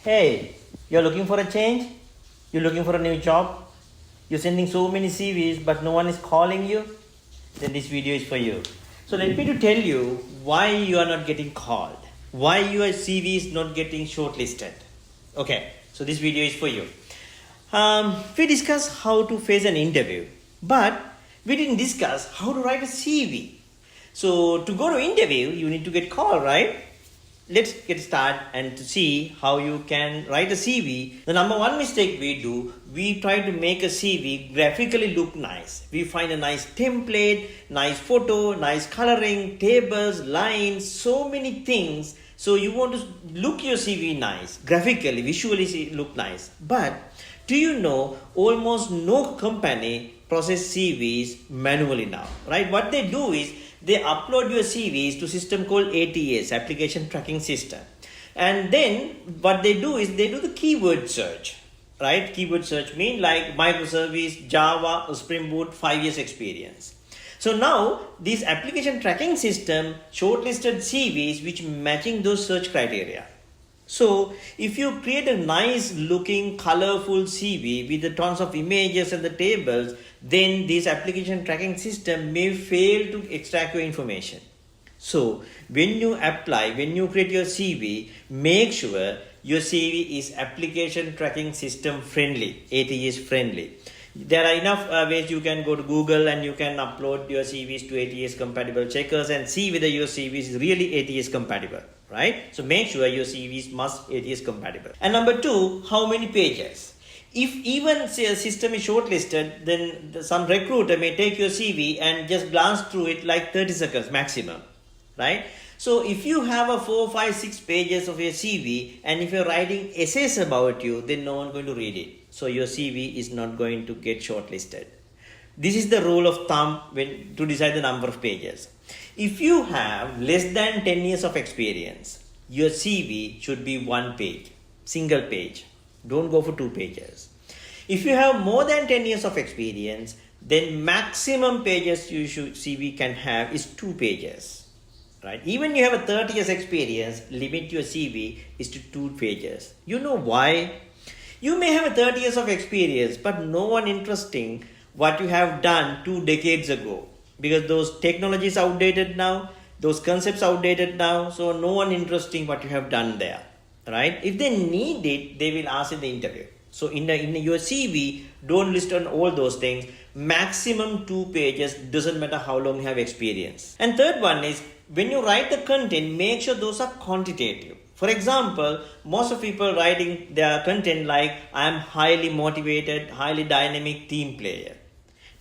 Hey, you're looking for a change? You're looking for a new job? You're sending so many CVs but no one is calling you? Then this video is for you. So let me to tell you why you are not getting called. Why your CV is not getting shortlisted. Okay, so this video is for you. We discussed how to face an interview, but we didn't discuss how to write a CV. So to go to interview, you need to get called, right? Let's get started and to see how you can write a CV. The number one mistake we do, we try to make a CV graphically look nice. We find a nice template, nice photo, nice coloring, tables, lines, so many things. So you want to look your CV nice, graphically, visually look nice. But do you know almost no company process CVs manually now, right? What they do is they upload your CVs to system called ATS, application tracking system. And then what they do is they do the keyword search, right? Keyword search mean like microservice, Java, Spring Boot, 5 years experience. So now this application tracking system shortlisted CVs which matching those search criteria. So if you create a nice looking colorful CV with the tons of images and the tables, then this application tracking system may fail to extract your information. So when you apply, when you create your CV, make sure your CV is application tracking system friendly, ATS friendly. There are enough ways you can go to Google and you can upload your CVs to ATS compatible checkers and see whether your CV is really ATS compatible, right? So make sure your CVs must ATS compatible. And number two, how many pages? If even say a system is shortlisted, then some recruiter may take your CV and just glance through it like 30 seconds maximum, right? So if you have a 4, 5, 6 pages of your CV and if you're writing essays about you, then no one's going to read it. So your CV is not going to get shortlisted. This is the rule of thumb when to decide the number of pages. If you have less than 10 years of experience, your CV should be 1 page, single page. Don't go for 2 pages. If you have more than 10 years of experience, then maximum pages you should CV can have is 2 pages. Right? Even you have a 30 years experience, limit your CV is to 2 pages. You know why? You may have a 30 years of experience, but no one interesting what you have done 2 decades ago. Because those technologies outdated now, those concepts outdated now, so no one interesting what you have done there. Right? If they need it, they will ask in the interview. So in your CV, don't list on all those things. Maximum 2 pages, doesn't matter how long you have experience. And third one is, when you write the content, make sure those are quantitative. For example, most of people writing their content like, I am highly motivated, highly dynamic team player.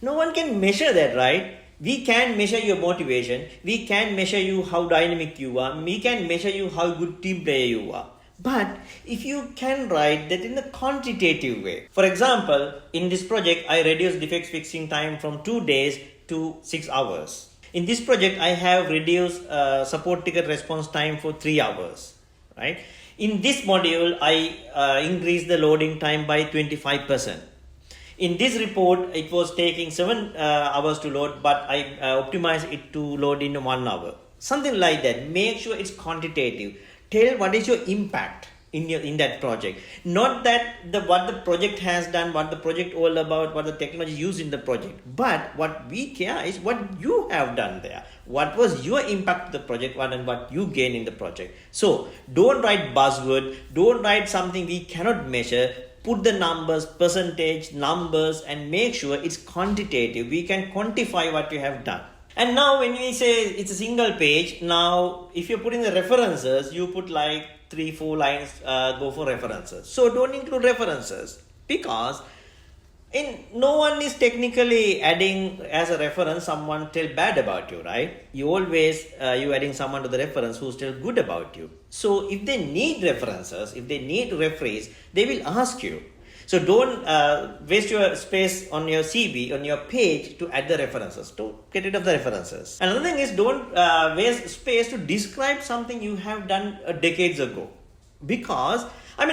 No one can measure that, right? We can measure your motivation. We can measure you how dynamic you are. We can measure you how good team player you are. But if you can write that in a quantitative way. For example, in this project, I reduced defects fixing time from 2 days to 6 hours. In this project, I have reduced support ticket response time for 3 hours, right? In this module, I increased the loading time by 25%. In this report, it was taking 7 hours to load, but I optimized it to load in 1 hour. Something like that. Make sure it's quantitative. Tell what is your impact in that project. Not that what the project has done, what the project all about, what the technology used in the project. But what we care is what you have done there. What was your impact to the project and what you gain in the project. So don't write buzzword. Don't write something we cannot measure. Put the numbers, percentage, numbers, and make sure it's quantitative. We can quantify what you have done. And now when we say it's a single page, now if you're putting the references, you put like 3-4 lines, go for references. So don't include references because no one is technically adding as a reference someone tell bad about you, right? You always, you adding someone to the reference who's tell good about you. So if they need references, if they need referees, they will ask you. So don't waste your space on your CV, on your page to add the references. Don't get rid of the references. Another thing is don't waste space to describe something you have done decades ago. Because,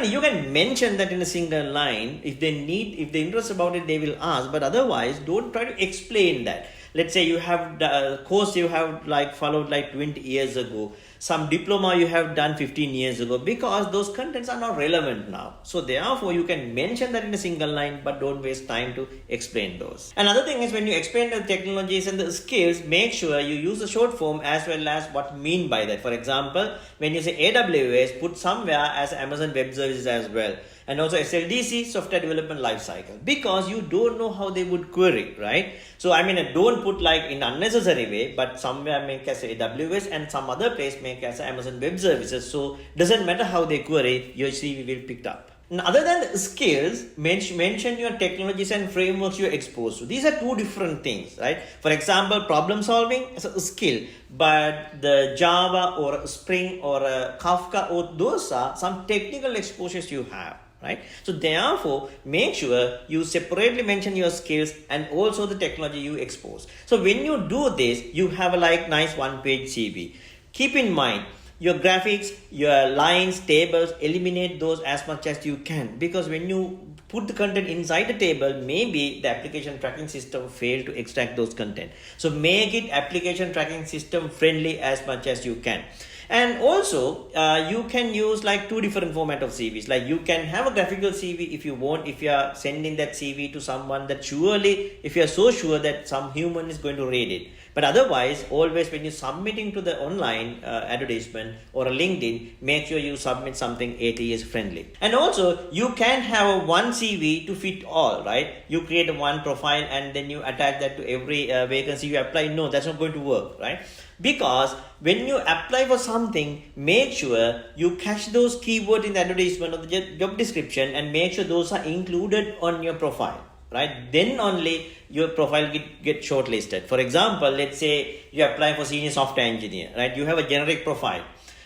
you can mention that in a single line. If they're interested about it, they will ask. But otherwise, don't try to explain that. Let's say you have a course you have followed 20 years ago. some diploma you have done 15 years ago, because those contents are not relevant now. So therefore you can mention that in a single line, but don't waste time to explain those. Another thing is, when you explain the technologies and the skills, make sure you use the short form as well as what mean by that. For example, when you say AWS, put somewhere as Amazon Web Services as well. And also SLDC, software development lifecycle, because you don't know how they would query, right? So I mean, don't put like in unnecessary way, but somewhere make as AWS and some other place make as Amazon Web Services. So doesn't matter how they query, your CV will pick up. Now, other than the skills, mention your technologies and frameworks you're exposed to. These are two different things, right? For example, problem solving is a skill, but the Java or Spring or Kafka, or those are some technical exposures you have, right? So therefore, make sure you separately mention your skills and also the technology you expose. So when you do this, you have a like nice one-page CV. Keep in mind, your graphics, your lines, tables, eliminate those as much as you can, because when you put the content inside the table, maybe the application tracking system failed to extract those content. So make it application tracking system friendly as much as you can. And also, you can use like two different format of CVs. Like you can have a graphical CV if you want, if you are sending that CV to someone that surely, if you are so sure that some human is going to read it. But otherwise, always when you're submitting to the online advertisement or a LinkedIn, make sure you submit something ATS friendly. And also, you can have a one CV to fit all, right? You create a one profile and then you attach that to every vacancy you apply. No, that's not going to work, right? Because when you apply for something, make sure you catch those keywords in the advertisement or the job description and make sure those are included on your profile, right? Then only your profile get shortlisted. For example, let's say you apply for senior software engineer, right? You have a generic profile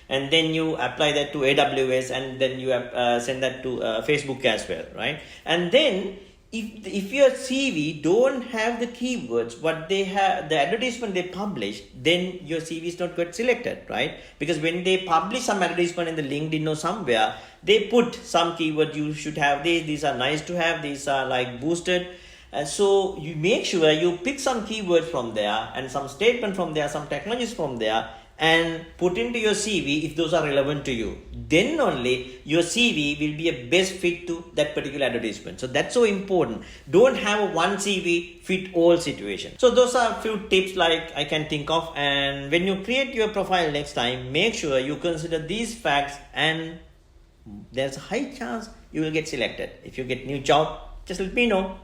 and then you apply that to AWS and then you send that to Facebook as well, right? And then if your CV don't have the keywords what they have, the advertisement they publish, then your CV is not get selected, right? Because when they publish some advertisement in the LinkedIn or somewhere, they put some keyword you should have these are nice to have, these are like boosted. And so you make sure you pick some keywords from there and some statement from there, some technologies from there, and put into your CV if those are relevant to you. Then only your CV will be a best fit to that particular advertisement. So that's so important. Don't have a one CV fit all situations. So those are a few tips like I can think of. And when you create your profile next time, make sure you consider these facts, and there's a high chance you will get selected. If you get new job, just let me know.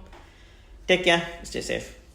Take care. Stay safe.